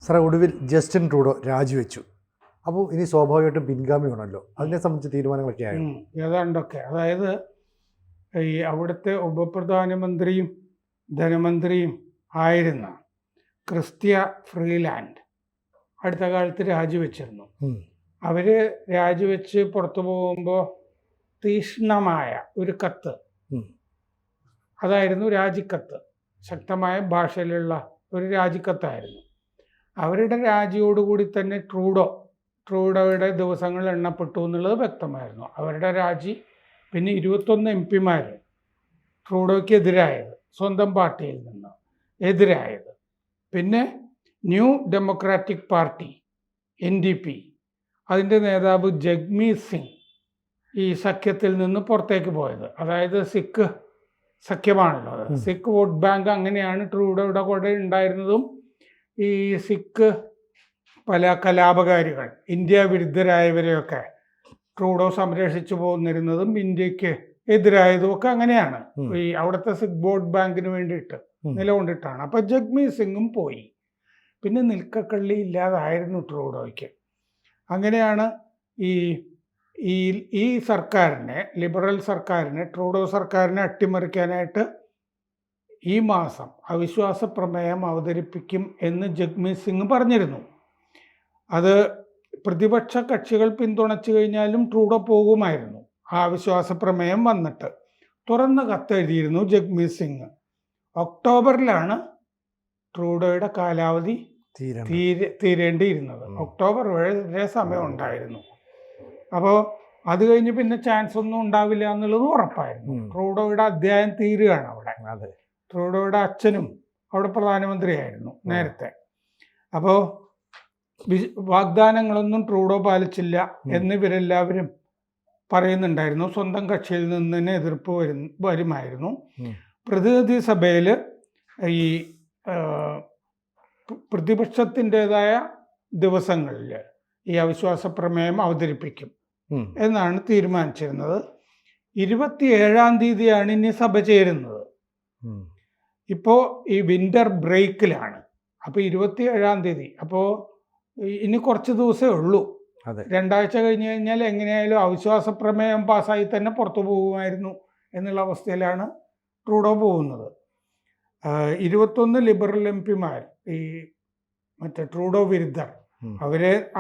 സാറേ, ഒടുവിൽ Justin Trudeau രാജിവെച്ചു. അപ്പോൾ ഇനി സ്വാഭാവികമായിട്ടും പിൻഗാമി വേണമല്ലോ. അതിനെ സംബന്ധിച്ച് തീരുമാനങ്ങളൊക്കെ ആയി ഏതാണ്ടൊക്കെ. അതായത് ഈ അവിടുത്തെ ഉപപ്രധാനമന്ത്രിയും ധനമന്ത്രിയും ആയിരുന്ന ക്രിസ്ത്യ ഫ്രീലാൻഡ് അടുത്ത കാലത്ത് രാജിവെച്ചിരുന്നു. അവർ രാജിവെച്ച് പുറത്തു പോകുമ്പോൾ തീക്ഷ്ണമായ ഒരു കത്ത്, അതായിരുന്നു രാജിക്കത്ത്. ശക്തമായ ഭാഷയിലുള്ള ഒരു രാജിക്കത്തായിരുന്നു. അവരുടെ രാജിയോടുകൂടി തന്നെ ട്രൂഡോയുടെ ദിവസങ്ങൾ എണ്ണപ്പെട്ടു എന്നുള്ളത് വ്യക്തമായിരുന്നു. അവരുടെ രാജി, പിന്നെ 21 MP ട്രൂഡോയ്ക്ക് എതിരായത്, സ്വന്തം പാർട്ടിയിൽ നിന്ന് എതിരായത്, പിന്നെ ന്യൂ ഡെമോക്രാറ്റിക് പാർട്ടി NDP അതിൻ്റെ നേതാവ് ജഗ്മീത് സിംഗ് ഈ സഖ്യത്തിൽ നിന്ന് പുറത്തേക്ക് പോയത്. അതായത് സിഖ് സഖ്യമാണല്ലോ അത്. സിഖ് വോട്ട് ബാങ്ക് അങ്ങനെയാണ് ട്രൂഡോയുടെ കൂടെ ഉണ്ടായിരുന്നതും. ഈ സിഖ് പല കലാപകാരികൾ, ഇന്ത്യ വിരുദ്ധരായവരെയൊക്കെ ട്രൂഡോ സംരക്ഷിച്ചു പോന്നിരുന്നതും ഇന്ത്യക്ക് എതിരായതും ഒക്കെ അങ്ങനെയാണ്. ഈ അവിടുത്തെ സിഖ് വോട്ട് ബാങ്കിന് വേണ്ടിയിട്ട് നിലകൊണ്ടിട്ടാണ്. അപ്പം ജഗ്മീത് സിംഗും പോയി. പിന്നെ നിൽക്കക്കള്ളി ഇല്ലാതായിരുന്നു ട്രൂഡോയ്ക്ക്. അങ്ങനെയാണ് ഈ സർക്കാരിനെ, ലിബറൽ സർക്കാരിനെ, ട്രൂഡോ സർക്കാരിനെ അട്ടിമറിക്കാനായിട്ട് ഈ മാസം അവിശ്വാസ പ്രമേയം അവതരിപ്പിക്കും എന്ന് ജഗ്മീത് സിംഗ് പറഞ്ഞിരുന്നു. അത് പ്രതിപക്ഷ കക്ഷികൾ പിന്തുണച്ചു കഴിഞ്ഞാലും ട്രൂഡോ പോകുമായിരുന്നു. ആ അവിശ്വാസ പ്രമേയം വന്നിട്ട് തുറന്ന് കത്തെഴുതിയിരുന്നു ജഗ്മീത് സിംഗ്. ഒക്ടോബറിലാണ് ട്രൂഡോയുടെ കാലാവധി തീരേണ്ടിയിരുന്നത്. ഒക്ടോബർ വരെ സമയം ഉണ്ടായിരുന്നു. അപ്പോൾ അത് കഴിഞ്ഞ് പിന്നെ ചാൻസ് ഒന്നും ഉണ്ടാവില്ല എന്നുള്ളത് ഉറപ്പായിരുന്നു. ട്രൂഡോയുടെ അധ്യായം തീരുകയാണ് അവിടെ. ട്രൂഡോയുടെ അച്ഛനും അവിടെ പ്രധാനമന്ത്രിയായിരുന്നു നേരത്തെ. അപ്പോൾ വാഗ്ദാനങ്ങളൊന്നും ട്രൂഡോ പാലിച്ചില്ല എന്ന് ഇവരെല്ലാവരും പറയുന്നുണ്ടായിരുന്നു. സ്വന്തം കക്ഷിയിൽ നിന്ന് തന്നെ എതിർപ്പ് വരുമായിരുന്നു. പ്രതിനിധി സഭയിൽ ഈ പ്രതിപക്ഷത്തിൻ്റെതായ ദിവസങ്ങളിൽ ഈ അവിശ്വാസ പ്രമേയം അവതരിപ്പിക്കും എന്നാണ് തീരുമാനിച്ചിരുന്നത്. 27-ാം തീയതിയാണ് ഇനി സഭ ചേരുന്നത്. ഇപ്പോൾ ഈ വിൻ്റർ ബ്രേക്കിലാണ്. അപ്പോൾ 27-ാം തീയതി, അപ്പോൾ ഇനി കുറച്ച് ദിവസമേ ഉള്ളൂ. 2 ആഴ്ച കഴിഞ്ഞ് കഴിഞ്ഞാൽ എങ്ങനെയായാലും അവിശ്വാസ പ്രമേയം പാസ്സായി തന്നെ പുറത്തു പോകുമായിരുന്നു എന്നുള്ള അവസ്ഥയിലാണ് ട്രൂഡോ പോകുന്നത്. 21 ലിബറൽ MP ഈ മറ്റേ ട്രൂഡോ വിരുദ്ധർ,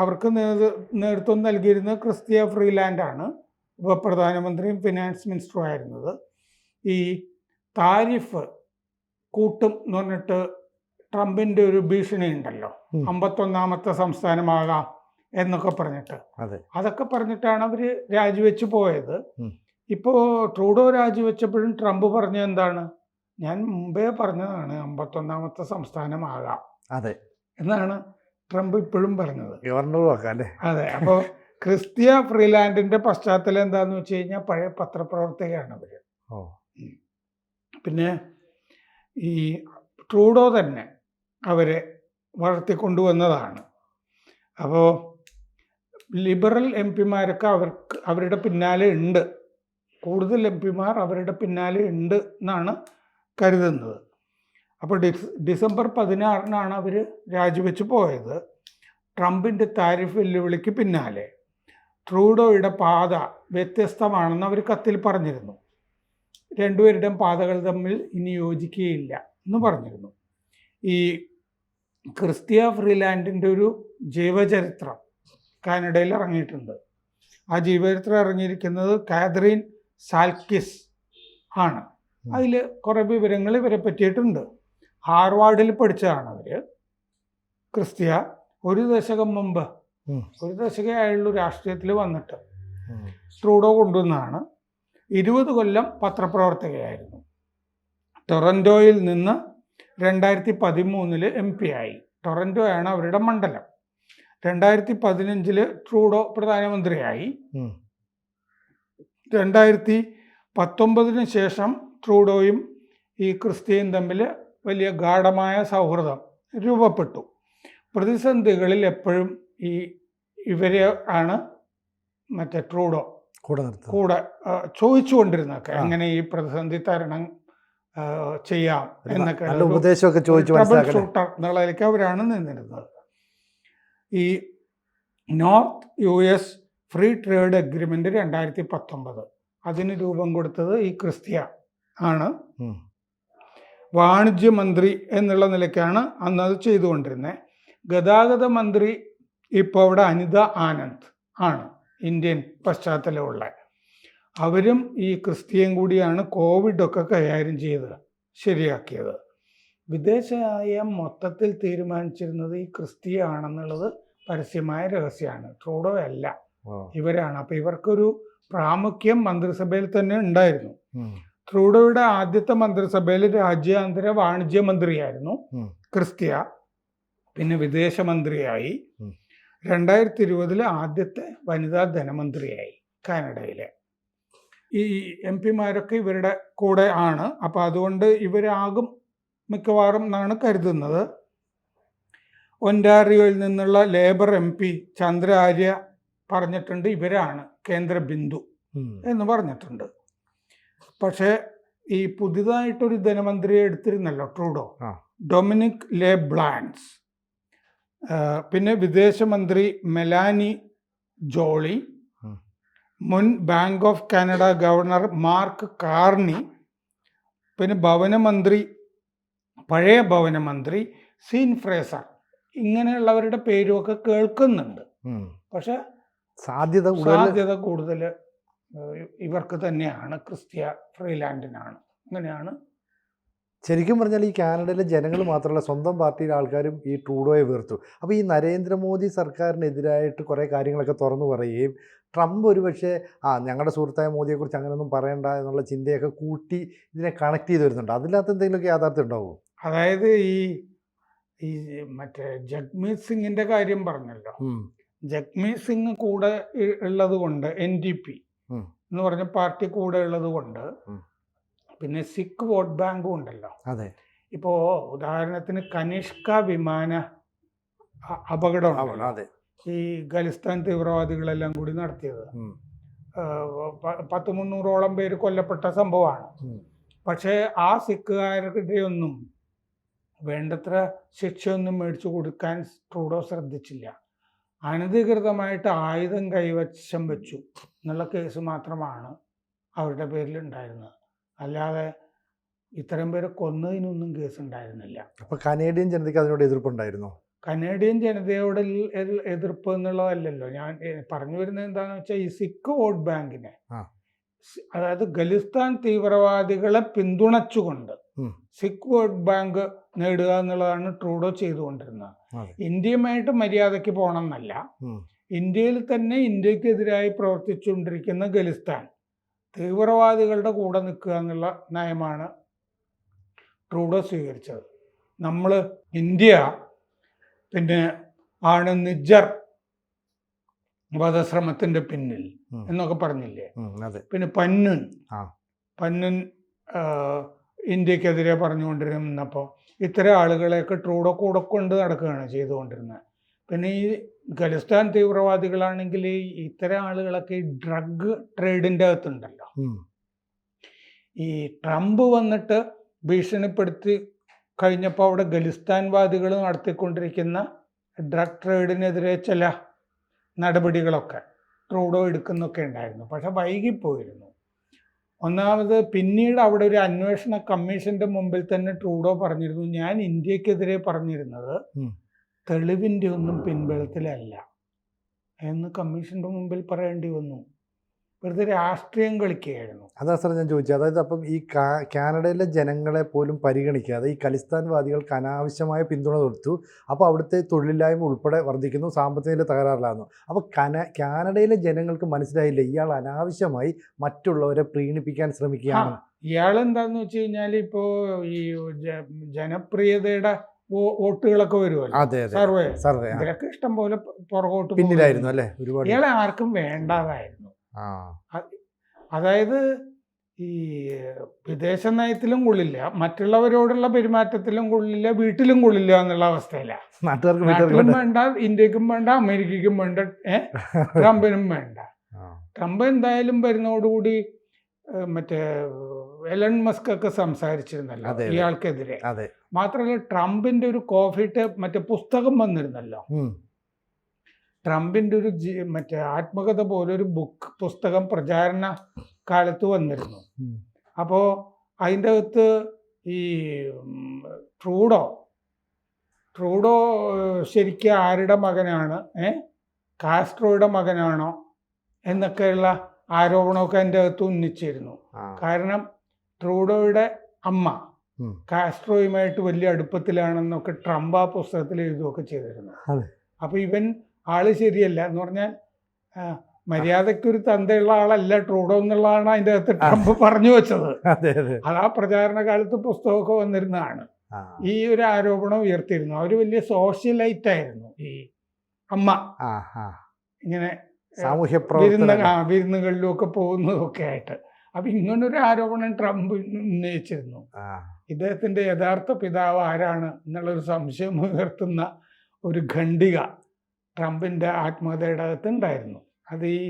അവർക്ക് നേതൃത്വം നൽകിയിരുന്നത് ക്രിസ്ത്യ ഫ്രീലാൻഡാണ്. ഉപപ്രധാനമന്ത്രിയും ഫിനാൻസ് മിനിസ്റ്ററും ആയിരുന്നത്. ഈ താരിഫ് കൂട്ടും എന്ന് പറഞ്ഞിട്ട് ട്രംപിൻ്റെ ഒരു ഭീഷണി ഉണ്ടല്ലോ, 51ാമത്തെ സംസ്ഥാനമാകാം എന്നൊക്കെ പറഞ്ഞിട്ട്, അതൊക്കെ പറഞ്ഞിട്ടാണ് അവർ രാജിവെച്ച് പോയത്. ഇപ്പോൾ ട്രൂഡോ രാജിവെച്ചപ്പോഴും ട്രംപ് പറഞ്ഞത് എന്താണ്? ഞാൻ മുമ്പേ പറഞ്ഞതാണ് 51ാമത്തെ സംസ്ഥാനമാകാം എന്നാണ് ട്രംപ് ഇപ്പോഴും പറഞ്ഞത്. അതെ. അപ്പോൾ ക്രിസ്ത്യ ഫ്രീലാൻഡിന്റെ പശ്ചാത്തലം എന്താന്ന് വെച്ച് കഴിഞ്ഞാൽ പഴയ പത്രപ്രവർത്തകയാണ് അവര്. പിന്നെ ഈ ട്രൂഡോ തന്നെ അവരെ വളർത്തിക്കൊണ്ടുവന്നതാണ്. അപ്പോൾ ലിബറൽ MP അവരുടെ പിന്നാലെ ഉണ്ട്, കൂടുതൽ MP അവരുടെ പിന്നാലെ ഉണ്ട് എന്നാണ് കരുതുന്നത്. അപ്പോൾ ഡിസംബർ 16-നാണ് അവർ രാജിവെച്ച് പോയത്. ട്രംപിൻ്റെ താരിഫ് വെല്ലുവിളിക്ക് പിന്നാലെ ട്രൂഡോയുടെ പാത വ്യത്യസ്തമാണെന്ന് അവർ കത്തിൽ പറഞ്ഞിരുന്നു. രണ്ടുപേരുടെയും പാതകൾ തമ്മിൽ ഇനി യോജിക്കുകയില്ല എന്ന് പറഞ്ഞിരുന്നു. ഈ ക്രിസ്ത്യ ഫ്രീലാൻഡിൻ്റെ ഒരു ജീവചരിത്രം കാനഡയിൽ ഇറങ്ങിയിട്ടുണ്ട്. ആ ജീവചരിത്രം ഇറങ്ങിയിരിക്കുന്നത് കാതറിൻ സാൽക്കിസ് ആണ്. അതിൽ കുറേ വിവരങ്ങൾ ഇവരെ പറ്റിയിട്ടുണ്ട്. ഹാർവാർഡിൽ പഠിച്ചതാണ് അവർ. ക്രിസ്ത്യ ഒരു ദശകം മുമ്പ്, ഒരു ദശകമായുള്ള രാഷ്ട്രീയത്തിൽ വന്നിട്ട് ട്രൂഡോ കൊണ്ടുവന്നതാണ്. 20 കൊല്ലം പത്രപ്രവർത്തകയായിരുന്നു. ടൊറൻറ്റോയിൽ നിന്ന് 2013 MP ആയി. ടൊറൻറ്റോയാണ് അവരുടെ മണ്ഡലം. 2015 ട്രൂഡോ പ്രധാനമന്ത്രിയായി. 2019 ശേഷം ട്രൂഡോയും ഈ ക്രിസ്ത്യയും തമ്മിൽ വലിയ ഗാഢമായ സൗഹൃദം രൂപപ്പെട്ടു. പ്രതിസന്ധികളിൽ എപ്പോഴും ഇവരെ ആണ് മറ്റേ ട്രൂഡോ കൂടെ ചോദിച്ചുകൊണ്ടിരുന്നൊക്കെ, എങ്ങനെ ഈ പ്രതിസന്ധി തരണം ചെയ്യാം എന്നൊക്കെ, ഉപദേശമൊക്കെ ചോദിച്ചു ട്രബിൾ ഷൂട്ടർ എന്നുള്ളതിലേക്ക് അവരാണ് നിന്നിരുന്നത്. ഈ north US free trade agreement 2019 അതിന് രൂപം കൊടുത്തത് ഈ ക്രിസ്ത്യ ആണ്. വാണിജ്യമന്ത്രി എന്നുള്ള നിലയ്ക്കാണ് അന്ന് അത് ചെയ്തുകൊണ്ടിരുന്നത്. ഗതാഗത മന്ത്രി ഇപ്പോൾ അവിടെ അനിത ആനന്ദ് ആണ്, ഇന്ത്യൻ പശ്ചാത്തലമുള്ള. അവരും ഈ ക്രിസ്ത്യയും കൂടിയാണ് കോവിഡൊക്കെ കൈകാര്യം ചെയ്ത് ശരിയാക്കിയത്. വിദേശനയം മൊത്തത്തിൽ തീരുമാനിച്ചിരുന്നത് ഈ ക്രിസ്ത്യ ആണെന്നുള്ളത് പരസ്യമായ രഹസ്യമാണ്, ട്രൂഡോ അല്ല, ഇവരാണ്. അപ്പം ഇവർക്കൊരു പ്രാമുഖ്യം മന്ത്രിസഭയിൽ തന്നെ ഉണ്ടായിരുന്നു. ട്രൂഡോയുടെ ആദ്യത്തെ മന്ത്രിസഭയിൽ രാജ്യാന്തര വാണിജ്യ മന്ത്രിയായിരുന്നു ക്രിസ്ത്യ, പിന്നെ വിദേശമന്ത്രിയായി. 2020 ആദ്യത്തെ വനിതാ ധനമന്ത്രിയായി കാനഡയിലെ. ഈ MP-മാരൊക്കെ ഇവരുടെ കൂടെ ആണ്. അപ്പം അതുകൊണ്ട് ഇവരാകും മിക്കവാറും എന്നാണ് കരുതുന്നത്. ഒൻറ്റാറിയോയിൽ നിന്നുള്ള ലേബർ MP ചന്ദ്ര ആര്യ പറഞ്ഞിട്ടുണ്ട് ഇവരാണ് കേന്ദ്ര ബിന്ദു എന്ന് പറഞ്ഞിട്ടുണ്ട്. പക്ഷേ ഈ പുതിയതായിട്ടൊരു ധനമന്ത്രിയെ എടുത്തിരുന്നല്ലോ ട്രൂഡോ, ഡൊമിനിക് ലെ ബ്ലാൻസ്. പിന്നെ വിദേശമന്ത്രി മെലാനി ജോളി, മുൻ bank of Canada governor mark Carney, പിന്നെ പഴയ ഭവനമന്ത്രി സീൻ ഫ്രേസർ, ഇങ്ങനെയുള്ളവരുടെ പേരുമൊക്കെ കേൾക്കുന്നുണ്ട്. പക്ഷെ സാധ്യത കൂടുതൽ ഇവർക്ക് തന്നെയാണ്, ക്രിസ്ത്യ ഫ്രീലാൻഡിനാണ്. അങ്ങനെയാണ്. ശരിക്കും പറഞ്ഞാൽ ഈ കാനഡയിലെ ജനങ്ങൾ മാത്രമല്ല, സ്വന്തം പാർട്ടിയിലെ ആൾക്കാരും ഈ ട്രൂഡോയെ വീർത്തു. അപ്പോൾ ഈ നരേന്ദ്രമോദി സർക്കാരിനെതിരായിട്ട് കുറേ കാര്യങ്ങളൊക്കെ തുറന്നു പറയുകയും ട്രംപ് ഒരുപക്ഷെ ഞങ്ങളുടെ സുഹൃത്തായ മോദിയെക്കുറിച്ച് അങ്ങനെയൊന്നും പറയണ്ട എന്നുള്ള ചിന്തയൊക്കെ കൂട്ടി ഇതിനെ കണക്ട് ചെയ്ത് വരുന്നുണ്ട്. അതിനകത്ത് എന്തെങ്കിലുമൊക്കെ യാഥാർത്ഥ്യം ഉണ്ടാവും? അതായത് ഈ മറ്റേ ജഗ്മീത് സിംഗിന്റെ കാര്യം പറഞ്ഞല്ലോ, ജഗ്മീത് സിംഗ് കൂടെ ഉള്ളത് കൊണ്ട്, NDP എന്ന് പറഞ്ഞ പാർട്ടി കൂടെ ഉള്ളത് കൊണ്ട്, പിന്നെ സിഖ് വോട്ട് ബാങ്കും ഉണ്ടല്ലോ. അതെ. ഇപ്പോൾ ഉദാഹരണത്തിന് കനിഷ്ക വിമാന അപകടം, ഈ ഖലിസ്ഥാൻ തീവ്രവാദികളെല്ലാം കൂടി നടത്തിയത്, 100-300ഓളം പേര് കൊല്ലപ്പെട്ട സംഭവമാണ്. പക്ഷേ ആ സിഖുകാരുടെ ഒന്നും വേണ്ടത്ര ശിക്ഷയൊന്നും മേടിച്ചു കൊടുക്കാൻ ട്രൂഡോ ശ്രദ്ധിച്ചില്ല. അനധികൃതമായിട്ട് ആയുധം കൈവശം വെച്ചു എന്നുള്ള കേസ് മാത്രമാണ് അവരുടെ പേരിൽ ഉണ്ടായിരുന്നത്. അല്ലാതെ ഇത്തരം പേരെ കൊന്നതിനൊന്നും കേസ് ഉണ്ടായിരുന്നില്ല. അപ്പോൾ കനേഡിയൻ ജനതയ്ക്ക് അതിനോട് എതിർപ്പുണ്ടായിരുന്നോ? കനേഡിയൻ ജനതയോട് എതിർപ്പ് എന്നുള്ളതല്ലല്ലോ ഞാൻ പറഞ്ഞു വരുന്നത്. എന്താണെന്ന് വെച്ചാൽ ഈ സിഖ് വോട്ട് ബാങ്കിനെ, അതായത് ഖലിസ്ഥാൻ തീവ്രവാദികളെ പിന്തുണച്ചുകൊണ്ട് സിഖ് വോട്ട് ബാങ്ക് നേടുക എന്നുള്ളതാണ് ട്രൂഡോ ചെയ്തുകൊണ്ടിരുന്നത്. ഇന്ത്യയുമായിട്ട് മര്യാദയ്ക്ക് പോകണം എന്നല്ല, ഇന്ത്യയിൽ തന്നെ ഇന്ത്യക്കെതിരായി പ്രവർത്തിച്ചുകൊണ്ടിരിക്കുന്ന ഖലിസ്ഥാൻ തീവ്രവാദികളുടെ കൂടെ നിൽക്കുക എന്നുള്ള നയമാണ് ട്രൂഡോ സ്വീകരിച്ചത്. നമ്മൾ ഇന്ത്യ പിന്നെ ആണ് നിജ്ജർ വധശ്രമത്തിൻ്റെ പിന്നിൽ എന്നൊക്കെ പറഞ്ഞില്ലേ. പിന്നെ പന്നുൻ ഇന്ത്യക്കെതിരെ പറഞ്ഞുകൊണ്ടിരുന്നപ്പോൾ ഇത്തരം ആളുകളെയൊക്കെ ട്രൂഡോ കൂടെ കൊണ്ട് നടക്കുകയാണ് ചെയ്തുകൊണ്ടിരുന്നത്. പിന്നെ ഈ ഖലിസ്ഥാൻ തീവ്രവാദികളാണെങ്കിൽ ഇത്തരം ആളുകളൊക്കെ ഈ ഡ്രഗ് ട്രേഡിൻ്റെ അകത്തുണ്ടല്ലോ. ഈ ട്രംപ് വന്നിട്ട് ഭീഷണിപ്പെടുത്തി കഴിഞ്ഞപ്പോൾ അവിടെ ഖലിസ്ഥാൻവാദികൾ നടത്തിക്കൊണ്ടിരിക്കുന്ന ഡ്രഗ് ട്രേഡിനെതിരെ ചില നടപടികളൊക്കെ ട്രൂഡോ എടുക്കുന്നൊക്കെ ഉണ്ടായിരുന്നു. പക്ഷെ വൈകിപ്പോയിരുന്നു. ഒന്നാമത് പിന്നീട് അവിടെ ഒരു അന്വേഷണ കമ്മീഷന്റെ മുമ്പിൽ തന്നെ ട്രൂഡോ പറഞ്ഞിരുന്നു, ഞാൻ ഇന്ത്യക്കെതിരെ പറഞ്ഞിരുന്നത് തെളിവിൻ്റെ ഒന്നും പിൻബലത്തിലല്ല എന്ന് കമ്മീഷന്റെ മുമ്പിൽ പറയേണ്ടി വന്നു. വെറുതെ രാഷ്ട്രീയം കളിക്കുകയായിരുന്നു. അതാ സാർ ഞാൻ ചോദിച്ചത്. അതായത് അപ്പം ഈ കാനഡയിലെ ജനങ്ങളെ പോലും പരിഗണിക്കാതെ ഈ ഖലിസ്ഥാൻവാദികൾക്ക് അനാവശ്യമായ പിന്തുണ കൊടുത്തു. അപ്പോൾ അവിടുത്തെ തൊഴിലില്ലായ്മ ഉൾപ്പെടെ വർദ്ധിക്കുന്നു, സാമ്പത്തിക തകരാറിലാകുന്നു. അപ്പോൾ കാനഡയിലെ ജനങ്ങൾക്ക് മനസ്സിലായില്ല ഇയാൾ അനാവശ്യമായി മറ്റുള്ളവരെ പ്രീണിപ്പിക്കാൻ ശ്രമിക്കുകയാണ്. ഇയാളെന്താന്ന് വെച്ച് കഴിഞ്ഞാൽ ഇപ്പോൾ ഈ ജനപ്രിയതയുടെ വോട്ടുകളൊക്കെ വരുമല്ലോ, സർവേ, ഇതിലൊക്കെ ഇഷ്ടം പോലെ പുറകോട്ട് പിന്നിലായിരുന്നു അല്ലേ ഒരുപാട്. ഇയാളെ ആർക്കും വേണ്ടാതായിരുന്നു. അതായത് ഈ വിദേശ നയത്തിലും കൊള്ളില്ല, മറ്റുള്ളവരോടുള്ള പെരുമാറ്റത്തിലും കൊള്ളില്ല, വീട്ടിലും കൊള്ളില്ല എന്നുള്ള അവസ്ഥയിലാണ്. നാട്ടിലും വേണ്ട, ഇന്ത്യക്കും വേണ്ട, അമേരിക്കയ്ക്കും വേണ്ട, ട്രംപിനും വേണ്ട. ട്രംപ് എന്തായാലും വരുന്നതോടുകൂടി മറ്റേ എലൺ മസ്ക് ഒക്കെ സംസാരിച്ചിരുന്നല്ലോ ഇയാൾക്കെതിരെ. മാത്രമല്ല ട്രംപിന്റെ ഒരു കോഫി മറ്റേ പുസ്തകം വന്നിരുന്നല്ലോ, ട്രംപിൻ്റെ ഒരു മറ്റേ ആത്മകഥ പോലൊരു പുസ്തകം പ്രചാരണ കാലത്ത് വന്നിരുന്നു. അപ്പോൾ അതിൻ്റെ അകത്ത് ഈ ട്രൂഡോ ശരിക്കും ആരുടെ മകനാണ്, കാസ്ട്രോയുടെ മകനാണോ എന്നൊക്കെയുള്ള ആരോപണമൊക്കെ അതിൻ്റെ അകത്ത് ഉന്നയിച്ചിരുന്നു. കാരണം ട്രൂഡോയുടെ അമ്മ കാസ്ട്രോയുമായിട്ട് വലിയ അടുപ്പത്തിലാണെന്നൊക്കെ ട്രംപ് ആ പുസ്തകത്തിൽ എഴുതുകയൊക്കെ ചെയ്തിരുന്നു. അപ്പോൾ ഇവൻ ആള് ശരിയല്ല എന്ന് പറഞ്ഞാൽ മര്യാദയ്ക്കൊരു തന്തയുള്ള ആളല്ല ട്രൂഡോ എന്നുള്ളതാണ് അതിൻ്റെ അകത്ത് ട്രംപ് പറഞ്ഞു വെച്ചത്. അത് ആ പ്രചാരണ കാലത്ത് പുസ്തകമൊക്കെ വന്നിരുന്നതാണ്. ഈ ഒരു ആരോപണം ഉയർത്തിയിരുന്നു. അവർ വലിയ സോഷ്യലൈറ്റ് ആയിരുന്നു ഈ അമ്മ. ഇങ്ങനെ വിരുന്നുകളിലും ഒക്കെ പോകുന്നതൊക്കെ ആയിട്ട്. അപ്പൊ ഇങ്ങനൊരു ആരോപണം ട്രംപ് ഉന്നയിച്ചിരുന്നു. ഇദ്ദേഹത്തിന്റെ യഥാർത്ഥ പിതാവ് ആരാണ് എന്നുള്ളൊരു സംശയം ഉയർത്തുന്ന ഒരു ഖണ്ഡിക ട്രംപിന്റെ ആത്മകഥയുടെ അകത്ത് ഉണ്ടായിരുന്നു. അത് ഈ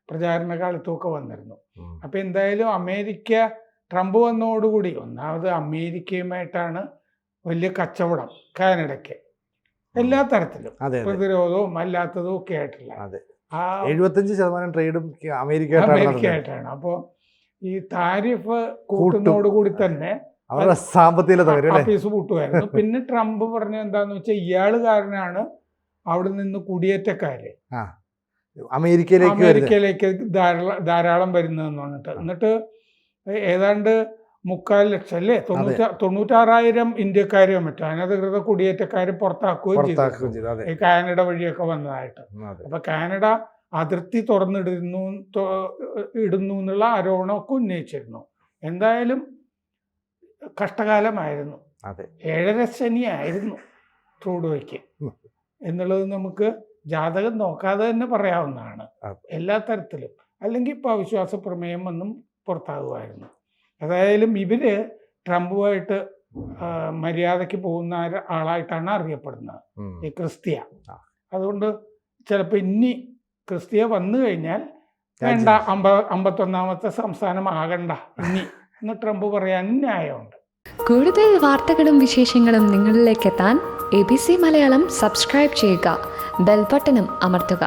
പ്രചാരണ കാലത്തുമൊക്കെ വന്നിരുന്നു. അപ്പൊ എന്തായാലും അമേരിക്ക ട്രംപ് വന്നതോടുകൂടി ഒന്നാമത് അമേരിക്കയുമായിട്ടാണ് വലിയ കച്ചവടം കാനഡയ്ക്ക് എല്ലാ തരത്തിലും, പ്രതിരോധവും അല്ലാത്തതും ഒക്കെ ആയിട്ടുള്ള 75% ട്രേഡും അമേരിക്കയായിട്ടാണ്. അപ്പോൾ ഈ താരിഫ് കൂട്ടുന്നതോടുകൂടി തന്നെ സാമ്പത്തിക ഫീസ് കൂട്ടുമായിരുന്നു. പിന്നെ ട്രംപ് പറഞ്ഞത് എന്താന്ന് വെച്ചാൽ ഇയാള് കാരനാണ് അവിടെ നിന്ന് കുടിയേറ്റക്കാര് അമേരിക്കയിലേക്ക് ധാരാളം വരുന്നതെന്ന് പറഞ്ഞിട്ട്. എന്നിട്ട് ഏതാണ്ട് 3.25 ലക്ഷം അല്ലേ 96,000 ഇന്ത്യക്കാരോ മറ്റോ അനധികൃത കുടിയേറ്റക്കാരെ പുറത്താക്കുകയും ചെയ്തു, ഈ കാനഡ വഴിയൊക്കെ വന്നതായിട്ട്. അപ്പൊ കാനഡ അതിർത്തി തുറന്നിടുന്നു എന്നുള്ള ആരോപണമൊക്കെ ഉന്നയിച്ചിരുന്നു. എന്തായാലും കഷ്ടകാലമായിരുന്നു, 7.5 ശനിയായിരുന്നു ട്രൂഡോയ്ക്ക് എന്നുള്ളത് നമുക്ക് ജാതകം നോക്കാതെ തന്നെ പറയാവുന്നതാണ് എല്ലാ തരത്തിലും. അല്ലെങ്കിൽ ഇപ്പോൾ അവിശ്വാസ പ്രമേയം ഒന്നും പുറത്താകുമായിരുന്നു. ഏതായാലും ഇവര് ട്രംപുമായിട്ട് മര്യാദയ്ക്ക് പോകുന്ന ആളായിട്ടാണ് അറിയപ്പെടുന്നത്, ഈ ക്രിസ്ത്യ. അതുകൊണ്ട് ചിലപ്പോൾ ഇനി ക്രിസ്ത്യ വന്നു കഴിഞ്ഞാൽ വേണ്ട 51ാമത്തെ സംസ്ഥാനമാകണ്ട ഇനി എന്ന് ട്രംപ് പറയാൻ ന്യായമുണ്ട്. കൂടുതൽ വാർത്തകളും വിശേഷങ്ങളും നിങ്ങളിലേക്ക് എത്താൻ ABC മലയാളം സബ്സ്ക്രൈബ് ചെയ്യുക, ബെൽ ബട്ടണും അമർത്തുക.